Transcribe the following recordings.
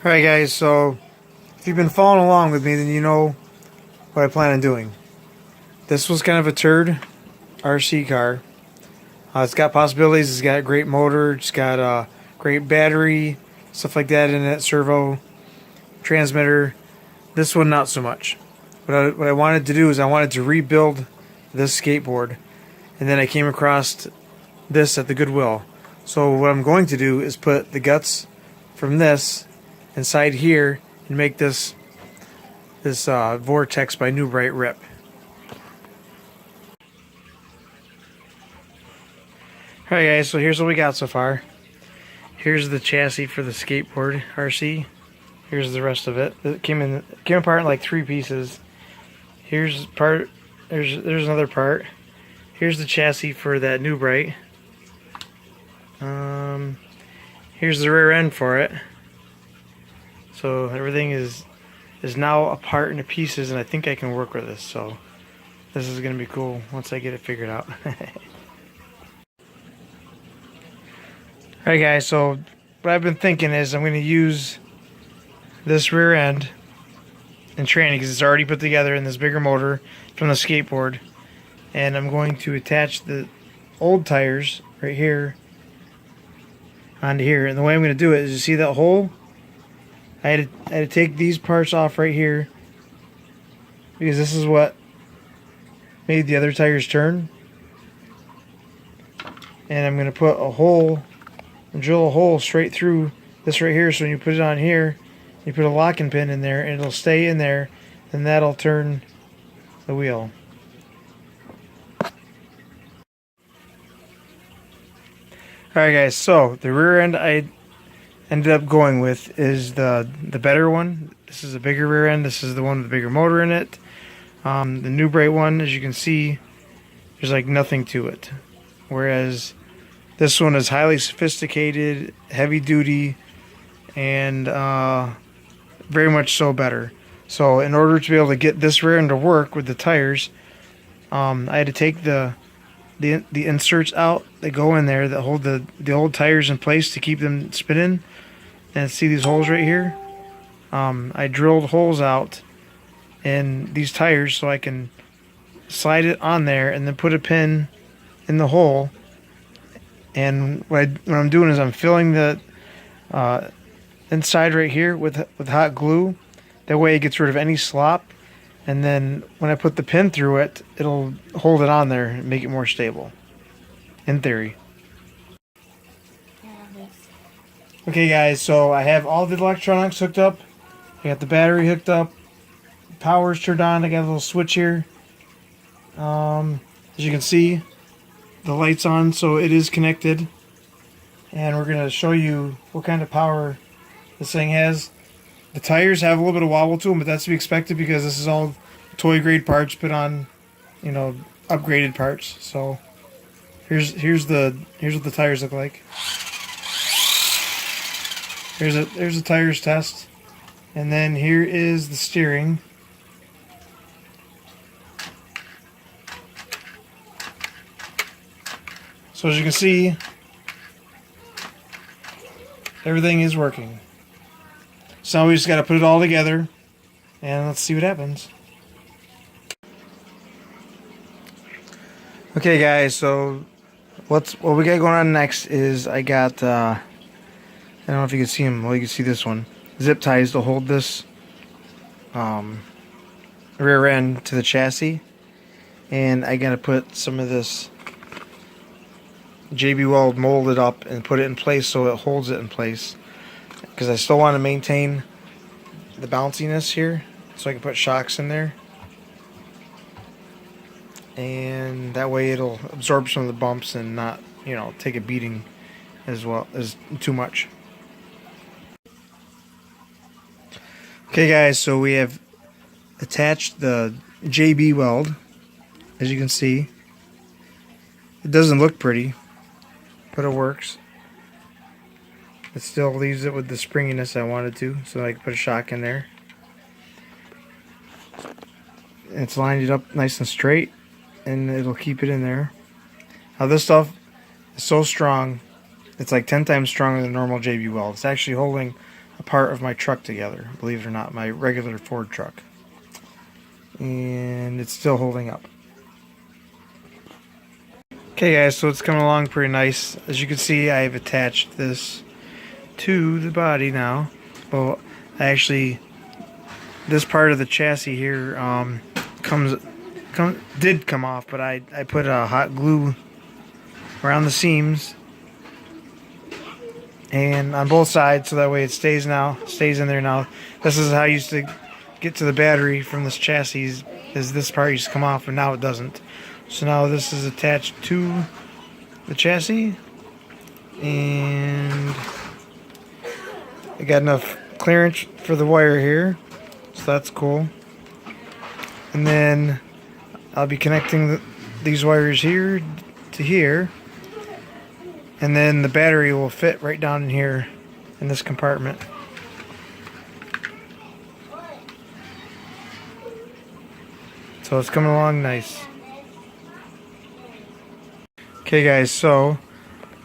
Alright guys, so if you've been following along with me, then you know what I plan on doing. This was kind of a turd RC car. It's got possibilities, it's got a great motor, it's got a great battery, stuff like that in it, servo, transmitter. This one not so much. What I wanted to do is I wanted to rebuild this skateboard, and then I came across this at the Goodwill. So what I'm going to do is put the guts from this inside here and make this Vortex by New Bright rip. Alright guys, so here's what we got so far. Here's the chassis for the skateboard RC. Here's the rest of it. It came apart in like 3 pieces. Here's part. There's another part. Here's the chassis for that New Bright. Here's the rear end for it. So everything is now apart into pieces, and I think I can work with this. So this is gonna be cool once I get it figured out. Alright guys, so what I've been thinking is I'm gonna use this rear end in training because it's already put together in this bigger motor from the skateboard, and I'm going to attach the old tires right here onto here. And the way I'm going to do it is, you see that hole? I had to take these parts off right here because this is what made the other tires turn. And I'm going to put a hole, drill a hole straight through this right here, so when you put it on here, you put a locking pin in there and it'll stay in there, and that'll turn the wheel. Alright guys, so the rear end I ended up going with is the better one. This is a bigger rear end. This is the one with the bigger motor in it. The New Bright one, as you can see, there's like nothing to it. Whereas this one is highly sophisticated, heavy duty, and very much so better. So in order to be able to get this rear end to work with the tires, I had to take the inserts out that go in there that hold the old tires in place to keep them spinning. And see these holes right here? I drilled holes out in these tires so I can slide it on there and then put a pin in the hole. And what I'm doing is I'm filling the inside right here with hot glue. That way it gets rid of any slop, and then when I put the pin through it, it'll hold it on there and make it more stable, in theory. Okay guys, so I have all the electronics hooked up. I got the battery hooked up, power's turned on. I got a little switch here. As you can see, the light's on, so it is connected. And we're going to show you what kind of power this thing has. The tires have a little bit of wobble to them, but that's to be expected because this is all toy grade parts put on, you know, upgraded parts. So here's what the tires look like. Here's the tires test, and then here is the steering. So as you can see, everything is working. So now we just got to put it all together, and let's see what happens. Okay guys, so what we got going on next is I got I don't know if you can see them. Well, you can see this one. Zip ties to hold this rear end to the chassis. And I gotta put some of this JB Weld molded up and put it in place so it holds it in place. Because I still want to maintain the bounciness here, so I can put shocks in there. And that way it'll absorb some of the bumps and not, you know, take a beating as well as too much. Okay guys, so we have attached the JB weld. As you can see, it doesn't look pretty, but it works. It still leaves it with the springiness I wanted to, so I can put a shock in there. It's lined it up nice and straight, and it'll keep it in there. Now this stuff is so strong, it's like 10 times stronger than normal JB Weld. It's actually holding a part of my truck together, believe it or not, my regular Ford truck. And it's still holding up. Okay guys, so it's coming along pretty nice. As you can see, I've attached this to the body now. Well, actually, this part of the chassis here did come off, but I put a hot glue around the seams and on both sides, so that way it stays in there now. This is how I used to get to the battery from this chassis, is this part used to come off, and now it doesn't. So now this is attached to the chassis, and I got enough clearance for the wire here, so that's cool. And then I'll be connecting these wires here to here, and then the battery will fit right down in here in this compartment. So it's coming along nice. Okay guys, so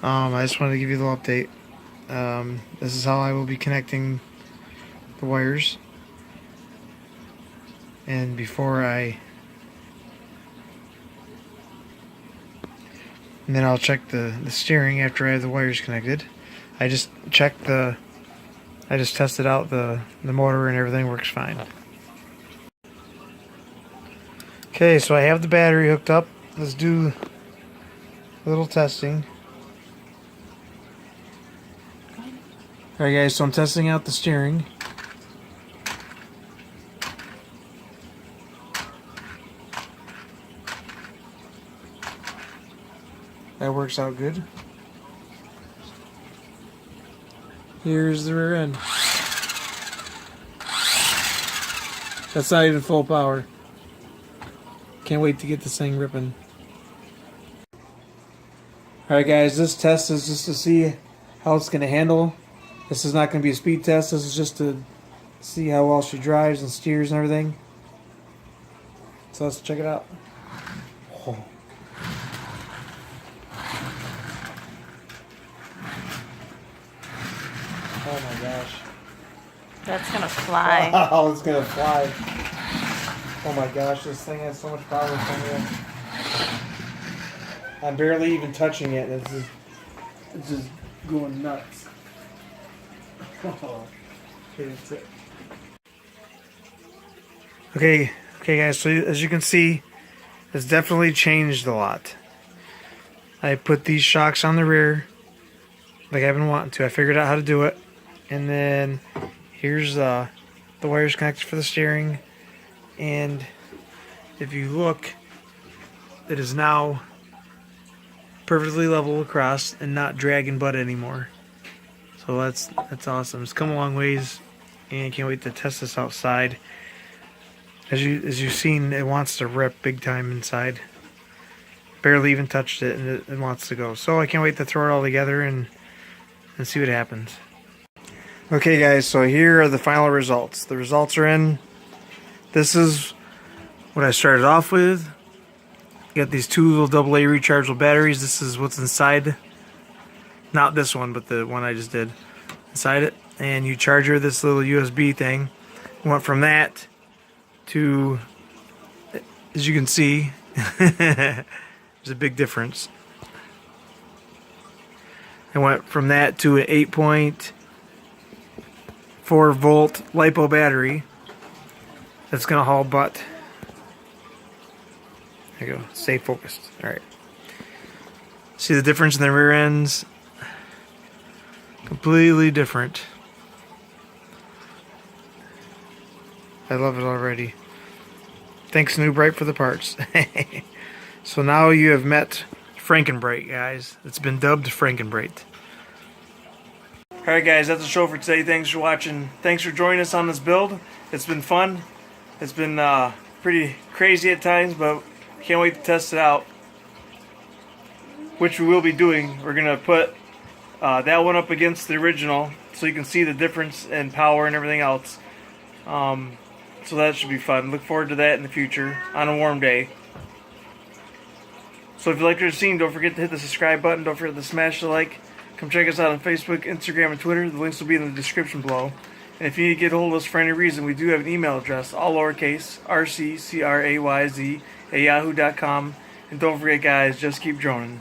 I just wanted to give you a little update. This is how I will be connecting the wires. And then I'll check the steering after I have the wires connected. I just tested out the motor, and everything works fine. Okay, so I have the battery hooked up. Let's do a little testing. Alright guys, so I'm testing out the steering. That works out good. Here's the rear end. That's not even full power. Can't wait to get this thing ripping. Alright guys, this test is just to see how it's going to handle. This is not going to be a speed test. This is just to see how well she drives and steers and everything. So let's check it out. Oh. Oh my gosh. That's gonna fly. Wow, it's gonna fly. Oh my gosh, this thing has so much power coming in. I'm barely even touching it. It's just going nuts. Okay guys, so as you can see, it's definitely changed a lot. I put these shocks on the rear like I've been wanting to. I figured out how to do it. And then here's the wires connected for the steering. And if you look, it is now perfectly level across and not dragging butt anymore. So that's awesome. It's come a long ways, and I can't wait to test this outside. As you've seen, it wants to rip big time inside. Barely even touched it, and it wants to go. So I can't wait to throw it all together and see what happens. Okay guys, so here are the final results. The results are in. This is what I started off with. Got these two little AA rechargeable batteries. This is what's inside. Not this one, but the one I just did. Inside it. And you charge her this little USB thing. Went from that to, as you can see, there's a big difference. I went from that to an 8.4 volt LiPo battery that's going to haul butt. There you go. Stay focused. Alright. See the difference in the rear ends? Completely different. I love it already. Thanks, New Bright, for the parts. So now you have met Frankien, guys. It's been dubbed Frankien. Alright guys, that's the show for today. Thanks for watching. Thanks for joining us on this build. It's been fun. It's been pretty crazy at times, but can't wait to test it out. Which we will be doing. We're going to put that one up against the original, so you can see the difference in power and everything else. So that should be fun. Look forward to that in the future on a warm day. So if you liked what you've seen, don't forget to hit the subscribe button. Don't forget to smash the like. Come check us out on Facebook, Instagram, and Twitter. The links will be in the description below. And if you need to get a hold of us for any reason, we do have an email address, all lowercase, RC, CRAYZ, at yahoo.com. And don't forget, guys, just keep droning.